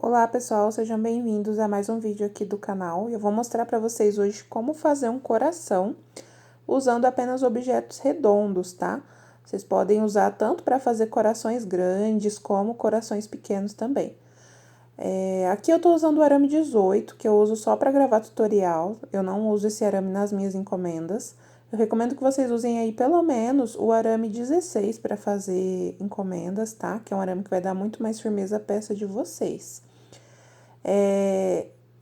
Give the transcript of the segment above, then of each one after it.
Olá pessoal, sejam bem-vindos a mais um vídeo aqui do canal. Eu vou mostrar para vocês hoje como fazer um coração usando apenas objetos redondos, tá? Vocês podem usar tanto para fazer corações grandes como corações pequenos também. Aqui eu tô usando o arame 18, que eu uso só para gravar tutorial. Eu não uso esse arame nas minhas encomendas. Eu recomendo que vocês usem aí pelo menos o arame 16 para fazer encomendas, tá? Que é um arame que vai dar muito mais firmeza à peça de vocês.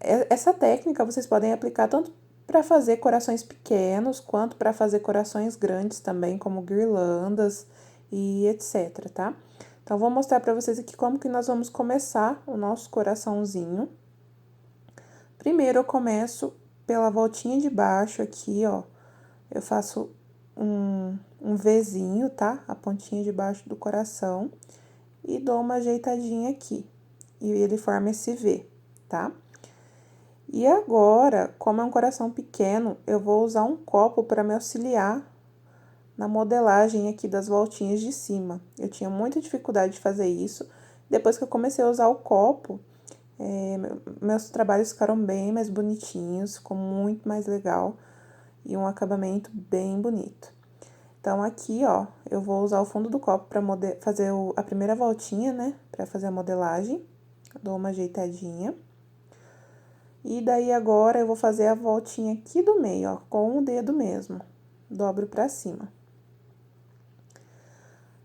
Essa técnica vocês podem aplicar tanto para fazer corações pequenos, quanto para fazer corações grandes também, como guirlandas e etc, tá? Então, vou mostrar para vocês aqui como que nós vamos começar o nosso coraçãozinho. Primeiro, eu começo pela voltinha de baixo aqui, ó. Eu faço um Vzinho, tá? A pontinha de baixo do coração. E dou uma ajeitadinha aqui. E ele forma esse V, tá? E agora, como é um coração pequeno, eu vou usar um copo para me auxiliar na modelagem aqui das voltinhas de cima. Eu tinha muita dificuldade de fazer isso. Depois que eu comecei a usar o copo, meus trabalhos ficaram bem mais bonitinhos, ficou muito mais legal e um acabamento bem bonito. Então, aqui, ó, eu vou usar o fundo do copo para fazer a primeira voltinha, né? Para fazer a modelagem. Dou uma ajeitadinha. E daí, agora, eu vou fazer a voltinha aqui do meio, ó, com o dedo mesmo. Dobro pra cima.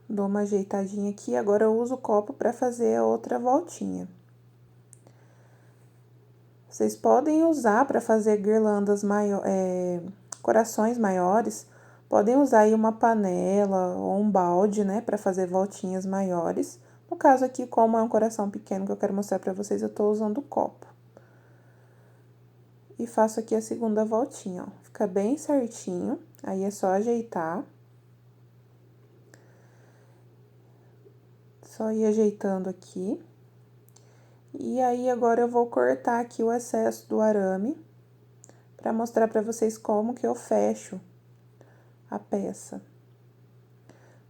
Dou uma ajeitadinha aqui, agora eu uso o copo para fazer a outra voltinha. Vocês podem usar para fazer guirlandas corações maiores, podem usar aí uma panela ou um balde, né, para fazer voltinhas maiores. No caso aqui, como é um coração pequeno que eu quero mostrar para vocês, eu tô usando o copo. E faço aqui a segunda voltinha, ó. Fica bem certinho, aí é só ajeitar. Só ir ajeitando aqui. E aí, agora eu vou cortar aqui o excesso do arame, para mostrar para vocês como que eu fecho a peça.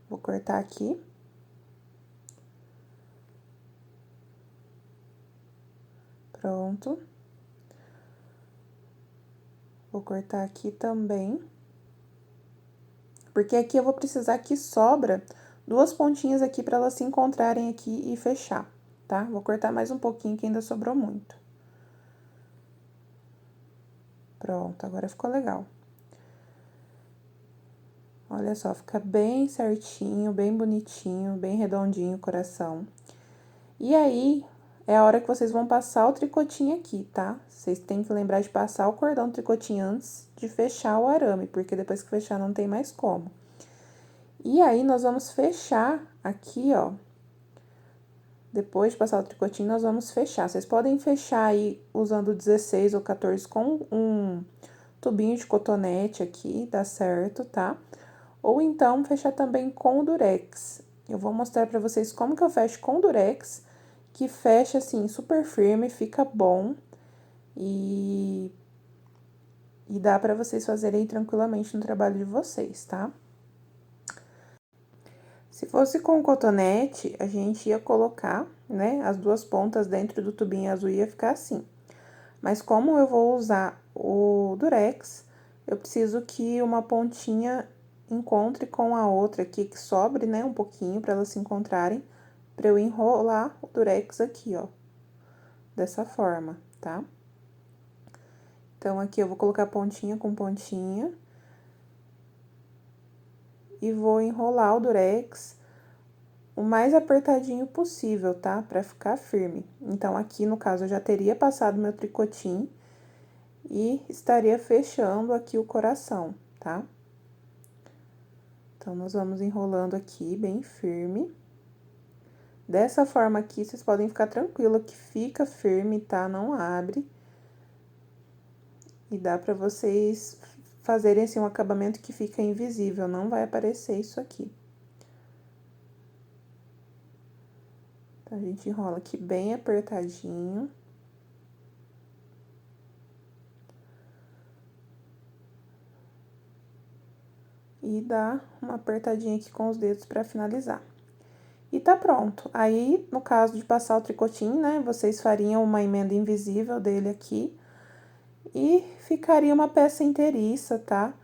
Vou cortar aqui. Pronto. Vou cortar aqui também. Porque aqui eu vou precisar que sobra duas pontinhas aqui para elas se encontrarem aqui e fechar, tá? Vou cortar mais um pouquinho que ainda sobrou muito. Pronto, agora ficou legal. Olha só, fica bem certinho, bem bonitinho, bem redondinho o coração. E aí, é a hora que vocês vão passar o tricotinho aqui, tá? Vocês têm que lembrar de passar o cordão do tricotinho antes de fechar o arame, porque depois que fechar não tem mais como. E aí, nós vamos fechar aqui, ó. Depois de passar o tricotinho, nós vamos fechar. Vocês podem fechar aí usando 16 ou 14 com um tubinho de cotonete aqui, dá certo, tá? Ou então, fechar também com o durex. Eu vou mostrar pra vocês como que eu fecho com o durex, que fecha, assim, super firme, fica bom. E dá pra vocês fazerem tranquilamente no trabalho de vocês, tá? Se fosse com cotonete, a gente ia colocar, né, as duas pontas dentro do tubinho azul ia ficar assim. Mas como eu vou usar o durex, eu preciso que uma pontinha encontre com a outra aqui, que sobre, né, um pouquinho para elas se encontrarem, para eu enrolar o durex aqui, ó, dessa forma, tá? Então, aqui eu vou colocar pontinha com pontinha e vou enrolar o durex o mais apertadinho possível, tá? Pra ficar firme. Então, aqui, no caso, eu já teria passado meu tricotinho e estaria fechando aqui o coração, tá? Então, nós vamos enrolando aqui bem firme. Dessa forma aqui, vocês podem ficar tranquila que fica firme, tá? Não abre. E dá pra vocês fazerem, assim, um acabamento que fica invisível, não vai aparecer isso aqui. Então, a gente enrola aqui bem apertadinho. E dá uma apertadinha aqui com os dedos pra finalizar. E tá pronto. Aí, no caso de passar o tricotinho, né, vocês fariam uma emenda invisível dele aqui e ficaria uma peça inteiriça, tá?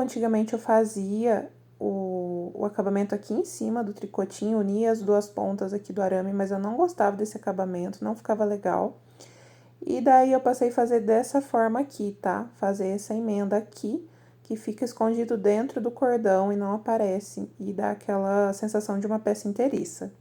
Antigamente, eu fazia o acabamento aqui em cima do tricotinho, unia as duas pontas aqui do arame, mas eu não gostava desse acabamento, não ficava legal. E daí, eu passei a fazer dessa forma aqui, tá? Fazer essa emenda aqui, que fica escondido dentro do cordão e não aparece, e dá aquela sensação de uma peça inteiriça.